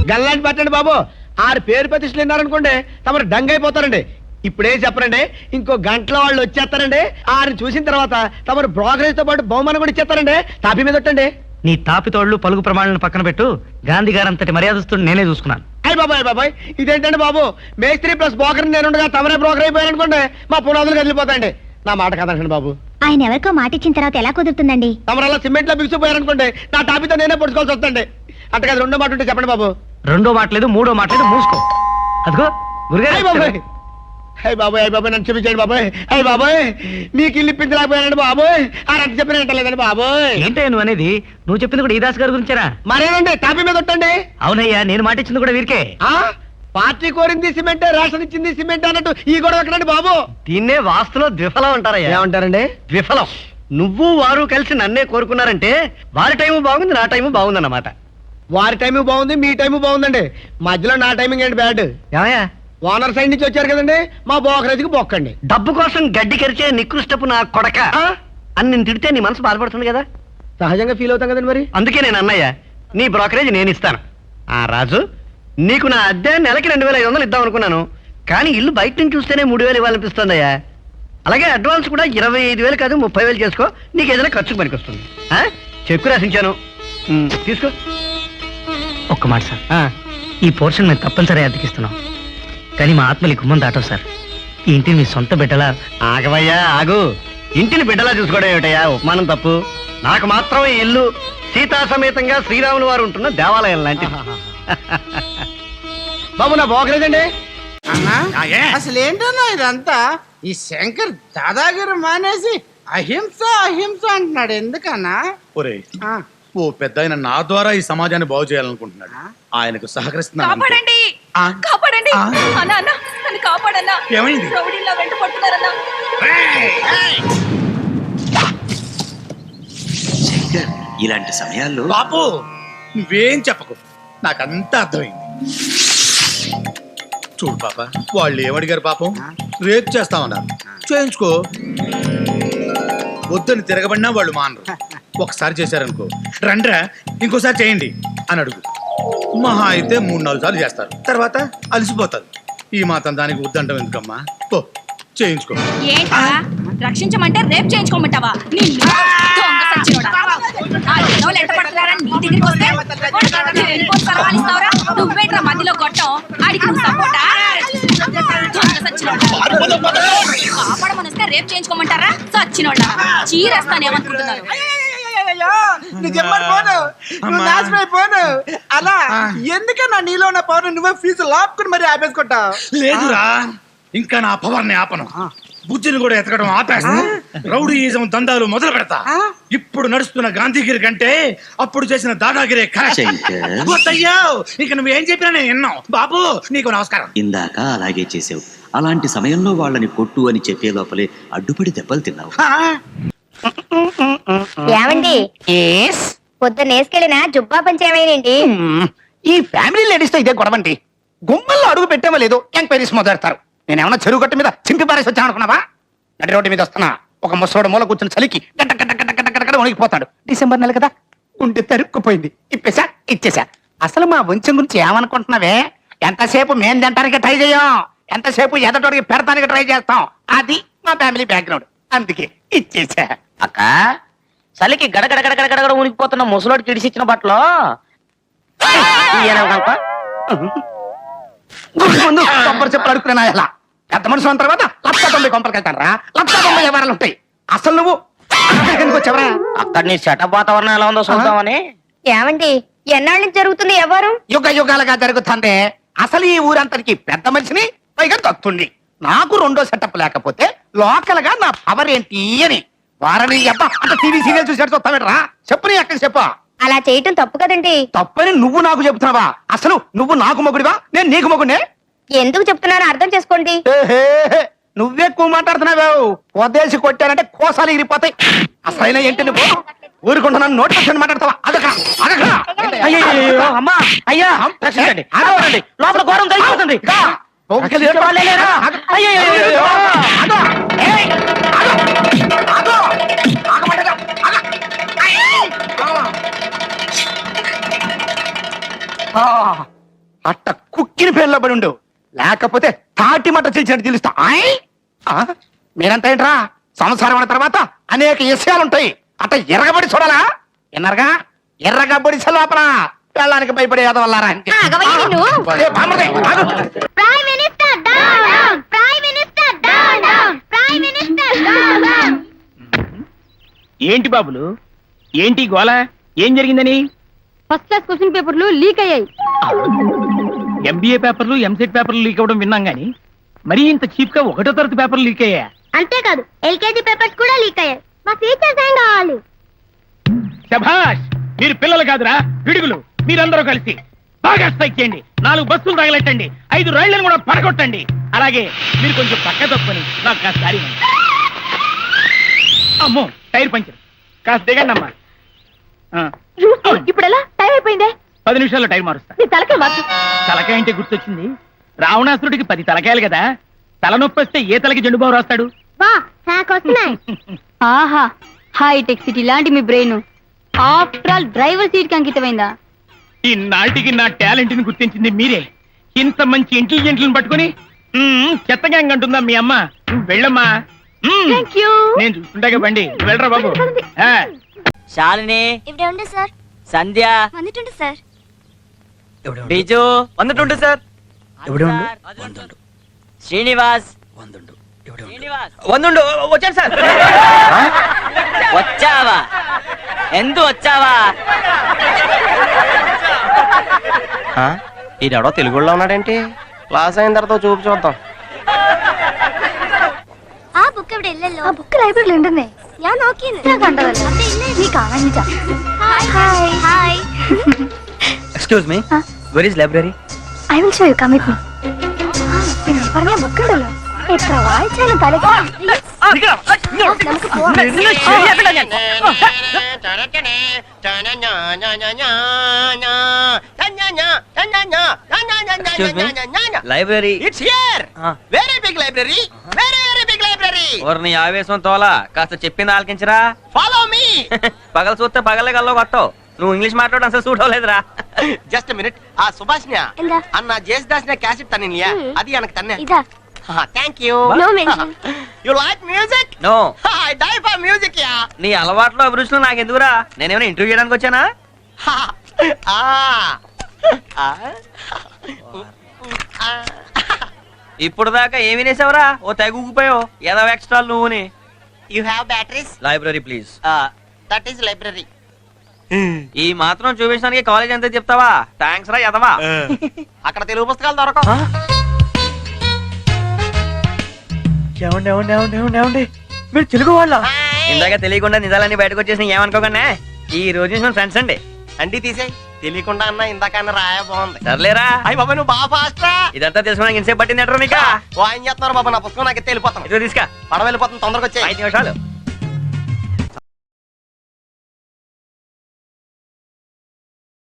గల్లాంటి పట్టండి బాబు. ఆరు పేరు ప్రతిష్టలు విన్నారనుకోండి తమరు డంగ్ అయిపోతారండి. ఇప్పుడేం చెప్పరండి, ఇంకో గంటలో వాళ్ళు వచ్చేస్తారండి. ఆరిని చూసిన తర్వాత తమరు బ్రోకరేజ్ తో పాటు బహుమానం కూడా ఇచ్చేస్తారండి. తాపి మీద ఒట్టండి. నీ తాపితోళ్లు పలుకు ప్రమాణాలను పక్కన పెట్టు. గాంధీ గారంతటి మర్యాదస్తుడు నేనే చూసుకున్నాను. అయ్యి బాబాయ్ ఇదేంటండి బాబు, మేస్త్రి ప్లస్ బ్రోకర్ నేనుండగా తమరే బ్రోకర్ అయిపోయారనుకోండి మా పునాదులు కదిలిపోతాయండి. నా మాట కదండి బాబు. ఆయన ఎవరికో మాట ఇచ్చిన తర్వాత ఎలా కుదురుతుందండి? తమరు అలా సిమెంట్ లో బిగిసిపోయారనుకోండి నా టాపితో నేనే పొడుచుకోవాల్సి వస్తుంది. అంటే కదా రెండో మాట ఉంటే చెప్పండి బాబు. రెండో మాట లేదు, మూడో మాట లేదు, మూసుకో. అదిగో గురుగారు. అయ్యి బాబాయ్ నన్ను చూపించండి బాబాయ్. అయ్యి బాబాయ్ మీకు ఇల్లు ఇప్పించలేకపోయానండి బాబోయ్. అంత చెప్పినట్టలేదండి బాబోయ్. ఏంటయ్యా నువ్వు అనేది? నువ్వు చెప్పింది కూడా ఈ దాస్ గారి గురించారా? మరేనండి టాపి మీద కొట్టండి. అవునయ్యా, నేను మాట ఇచ్చింది కూడా వీరికే. పార్టీ కోరింది సిమెంటే, రేషన్ ఇచ్చింది సిమెంట్ అన్నట్టు ఈ గొడవ ఎక్కడండి బాబు? దీన్నే వాస్తులో ద్విఫలం అంటారయ్యా. ఏమంటారండి? ద్విఫలం. నువ్వు వారు కలిసి నన్నే కోరుకున్నారంటే వారి టైము బాగుంది, నా టైము బాగుందన్నమాట. వారి టైము బాగుంది, మీ టైము బాగుందండి. మధ్యలో నా టైమింగ్ ఏంటి బ్యాడ్? ఏమయ్యా, ఓనర్ సైడ్ నుంచి వచ్చారు కదండి, మా బోకరేజ్కి బొక్కండి. డబ్బు కోసం గడ్డి కరిచే నికృష్టపు నా కొడక అని నేను తిడితే నీ మనసు బాధపడుతుంది కదా. సహజంగా ఫీల్ అవుతాం కదండి మరి. అందుకే నేను అన్నయ్య, నీ బ్రోకరేజ్ నేను ఇస్తాను. రాజు, నీకు నా అద్దె నెలకి 2500 ఇద్దాం అనుకున్నాను, కానీ ఇల్లు బయట నుంచి చూస్తేనే 3000 ఇవ్వాలనిపిస్తుందయ్యా. అలాగే అడ్వాన్స్ కూడా 25,000 కాదు 30,000 చేసుకో, నీకు ఏదైనా ఖర్చుకు పనికి వస్తుంది. చెక్కు రాసించాను, తీసుకో. ఒక్క మాట సార్, ఈ పోర్షన్ మేము తప్పనిసరి అద్దెకిస్తున్నాం, కానీ మా ఆత్మలి గుమ్మం దాటవు సార్. ఈ ఇంటిని మీ సొంత బిడ్డలా. ఆగవయ్యా ఆగు, ఇంటిని బిడ్డలా చూసుకోవడం ఏమిటయ్యా ఉపమానం తప్పు. నాకు మాత్రం ఈ ఇల్లు సీతా సమేతంగా శ్రీరాములు వారు ఉంటున్న దేవాలయం లాంటి. బాబు నా బోకరేజ్ అండి. అసలు ఏంటన్నా ఇదంతా? ఈ శంకర్ దాదాగిరి మానేసి అహింస అహింస అంటున్నాడు ఎందుకన్నా? ఒరే ఓ పెద్ద ఆయన నా ద్వారా ఈ సమాజాన్ని బాగు చేయాలనుకుంటున్నాడు. ఆయనకు సహకరిస్తున్నాను. ఏమైంది? శంకర్, ఇలాంటి సమయాల్లో బాపు నువ్వేం చెప్పకు, నాకంతా అర్థమైంది. చూడు పాప, వాళ్ళు ఏమడిగారు పాపం? రేపు చేస్తామన్నారు, చేయించుకో. వద్దని తిరగబడినా వాళ్ళు మానరు. ఒకసారి చేశారనుకో, రండ్రా ఇంకోసారి చేయండి అని అడుగు. మహా అయితే 3-4 సార్లు చేస్తారు, తర్వాత అలసిపోతారు. ఈ మాత్రం దానికి వద్దంటాం ఎందుకమ్మా? పో చేయించుకో. రక్షించమంటే రేపు చేయించుకోమంటావా? నువ్వేట్రా మధ్యలో కొట్టం? ఆడికి నువ్వు సపోర్టా? కాపాడమనిస్తే రేపు చేయించుకోమంటారా? సచ్చినోళ్ళ చీరేస్తానేమనుకుంటున్నారు. అలా ఎందుకన్నా నీలో ఉన్న పవర్ నువ్వే ఫీజు లాక్కుని మరి ఆపేసుకుంటా? లేదురా, ఇంకా నా పవర్ని ఆపను. బుద్ధిని కూడా ఎతకడం ఆపేస్తా. రౌడీయిజం దందాలు మొదలు పెడతా. ఇప్పుడు నడుస్తున్న గాంధీగిరి కంటే అప్పుడు చేసిన దాదాగిరి ఇక నువ్వేం చెప్పినా నేను విన్నావు. బాబు నీకు నమస్కారం. ఇందాక అలాగే చేసావు. అలాంటి సమయంలో వాళ్ళని కొట్టు అని చెప్పే లోపలే అడ్డుపడి దెబ్బలు తిన్నావు. ఏమండి, పొద్దున్న వేసుకెళ్ళిన జుబ్బా పంచేమైనండి? ఈ ఫ్యామిలీ లేడీస్ తో ఇదే గొడవండి. గుమ్మల్లో అడుగు పెట్టామో లేదో ఎంక్వైరీస్ మొదలెడతారు. నేనేమన్నా చెరువు గట్టు మీద చింపి పారేసి వచ్చాను అనుకున్నావా? నడి రోడ్డు మీద వస్తున్నా, ఒక ముసోడు మూల కూర్చుని చలికి గడ్డ గడ్డ గడ్డ గడ్డ గడ్డ వణికిపోతాడు. డిసెంబర్ నెల కదా, గుండె తరుక్కుపోయింది. ఇప్పేసా ఇచ్చేసా. అసలు మా వంశం గురించి ఏమనుకుంటున్నావే? ఎంతసేపు మేం తింటానికి ట్రై చేయం, ఎంతసేపు ఎదటోడికి పెడతానికి ట్రై చేస్తాం. అది మా ఫ్యామిలీ బ్యాక్గ్రౌండ్, అందుకే ఇచ్చేసా. అక్క, చలికి గడగడ గడగడ గడగడ ఉనికిపోతున్న ముసలోడికి ఇడిసిచ్చిన బట్టలు ముందు కొబ్బరి చెప్పులు అడుక్కున్నా. ఎలా పెద్ద మనుషులు అన్న తర్వాత 190 కొంపలకి వెళ్తాను రా. 190 వ్యవహారాలు ఉంటాయి. అసలు నువ్వు ఎందుకు వచ్చావరా? అక్కడ నీ సెటప్ వాతావరణం ఎలా ఉందో చూద్దామని. ఏమండి, ఎన్నాళ్ళ నుంచి జరుగుతుంది ఎవరు? యుగ యుగాలుగా జరుగుతుంది. అసలు ఈ ఊరంతరికి పెద్ద మనిషిని, పైగా దత్తుండి. నాకు రెండో సెటప్ లేకపోతే లోకల్ గా నా పవర్ ఏంటి అని వారని అంటే టీవీ సీరియల్ చూసేట్టు చూస్తావేట్రా? చెప్పు, నీ అక్కడ చెప్పా. అలా చేయటం తప్పు కదండి. తప్పని నువ్వు నాకు చెబుతున్నావా? అసలు నువ్వు నాకు మొగుడివా, నేను నీకు మొగుడే? ఎందుకు చెప్తున్నారో అర్థం చేసుకోండి. నువ్వెక్కువ మాట్లాడుతున్నావు. వదేసి కొట్టారంటే కోసాలు ఇరిపోతాయి. అసలైన ఏంటి నువ్వు? ఊరుకుంటున్నాను నోటి వచ్చి మాట్లాడతావా? అమ్మా, అయ్యా రక్షించండి, ఆగవరండి, లోపల ఘోరం తెలిసిపోతుంది. అట్ట కుక్కిని పేర్లో పడి ఉండు, లేకపోతే తాటి మట్ట చేసినట్టు తెలుస్తా. మీరంతా ఏంట్రా, సంసారం అయిన తర్వాత అనేక విషయాలుంటాయి, అట్ట ఎర్రగబడి చూడాలా? విన్నారుగా, ఎర్రగబడి లోపల వెళ్ళడానికి భయపడే వల్లారా అంటే. ఏ బామ్మర్ది, ఆగు. ఏంటి బాబులు, ఏంటి గోల, ఏం జరిగిందని? ఫస్ట్ క్లాస్ క్వశ్చన్ పేపర్లు లీక్ అయ్యాయి. ఎంబీఏ పేపర్లు, ఎంసెట్ పేపర్లు లీక్ అవ్వడం విన్నాం గానీ మరీ ఇంత చీప్ గా 1వ తరగతి పేపర్లు లీక్ అయ్యా? అంతేకాదు ఎల్కేజీ పేపర్స్ కూడా లీక్ అయ్యాయి. మా టీచర్స్ ఏం కావాలి? శభాష్, మీరు పిల్లలు కాదురా పిడుగులు. మీరందరూ కలిసి బాగా స్ట్రైక్ చేయండి, 4 బస్సులు తగలెట్టండి, 5 రైళ్లను కూడా పడగొట్టండి. అలాగే మీరు కొంచెం పక్క తప్పుకొని నాకు కాస్త దారి ఇవ్వండి. అమ్మో, టైర్ పంచర్, కాస్త దిగండి అమ్మా. ఇప్పుడు ఎలా? టైం అయిపోయిందే. 10 నిమిషాల్లో టైర్ మారుస్తా. నీ తలకే మార్చు. తలకాయ అంటే గుర్తొచ్చింది, రావణాసురుడికి 10 తలకాయలు కదా, తలనొప్పి వస్తే ఏ తలకి జెండుబాబు రాస్తాడు? వా నాకు వస్తున్నాయి. ఆహా, హైటెక్ సిటీ లాంటి మీ brain after all driver seat కి అంకితమైందా? ఈ నాటికి నా టాలెంట్ ని గుర్తించింది మీరే. ఇంత మంచి ఇంటెలిజెంట్లను పట్టుకుని చెత్త గ్యాంగ్ అంటుందా మీ అమ్మ? నువ్వు వెళ్ళమ్మా. Thank you. నేను చూస్తుంటాగా బండి, నువ్వు వెళ్ళరా బాబు. శాలిని, ഇവിടെ ഉണ്ട് సార్. సంధ్య, വന്നിട്ടുണ്ട് సార్. బిజు, వందటుండు సార్. శ్రీనివాస్, శ్రీనివాస్, వందుండు వచ్చాను సార్. వచ్చావా? ఎందు వచ్చావా? ఈడెవడో తెలుగులో ఉన్నాడేంటి? క్లాస్ అయిన తర్వాత చూపు చూద్దాం. ആ ബുക്ക് ഇവിടെ ഇല്ലല്ലോ. ആ ബുക്ക് ലൈബ്രറിയിൽ ഉണ്ടെന്നേ. ഞാൻ നോക്കിയെന്ന്. ഞാൻ കണ്ടതല്ലേ. നീ കാണാനില്ല. Hi hi hi. Excuse me, where is library? I will show you come with me. പിന്നെ പറഞ്ഞ ബുക്ക് ഉണ്ടല്ലോ. എത്ര വായിച്ചാലും തലയ്ക്ക്. നമുക്ക് പോവാം. Library it's here. Very big library, very very big library. నీ ఆవేశం తోలా, కాస్త చెప్పింది ఆలకించరా. Follow me. పగల చూస్తే పగలే గల్లో కొట్టవు. నువ్వు ఇంగ్లీష్ మాట్లాడడం అసలు సూట్ అవ్వలేదురా. Just minute. ఆ సుభాష్నియా എന്താ? అన్న జేసుదాస్ క్యాసెట్ తన్నియా, అది எனக்கு తన్నే. ఇదా. Thank you. No mention. You like music? No, I die for music yeah. నీ అలవాట్లు అభిరుచులు నాకెందుకురా? నేనేమైనా ఇంటర్వ్యూ చేయడానికి వచ్చానా? ఇప్పుడు దాకా ఏమి వినేసావురా? ఓ తెగ ఊగిపోయావు, ఏదో ఎక్స్ట్రా నువ్వుని. You have batteries? Library please. That is library. ఈ మాత్రం చూపించడానికి కాలేజ్ అంతా చెప్తావా? థ్యాంక్స్ రా ఎదవా. అక్కడ తెలుగు పుస్తకాలు దొరకవు. మీరు తెలుగు వాళ్ళ? ఇందాక తెలియకుండా నిజాలన్నీ బయటకు వచ్చేసి ఏమనుకోకుండా ఈ రోజు నుంచి మన ఫ్రెండ్స్ అండి. అండి తీసేయ్. తెలియకుండా అన్న ఇందాక అన్న రాయ బాగుంది. సర్లేరా. అయ్యి బాబా నువ్వు బాగా ఫాస్ట్ రా. ఇదంతా తెలుసుకోవడానికి ఇంతసేపు పట్టింది ఎట్రా నీకా? ఏం చేస్తున్నారు బాబా? నా పుస్తకం నాకు తెలిపోతాను. ఇదిగో తీసుకా. పడవ వెళ్ళిపోతుంది, తొందరగా వచ్చాయి. 5 నిమిషాలు.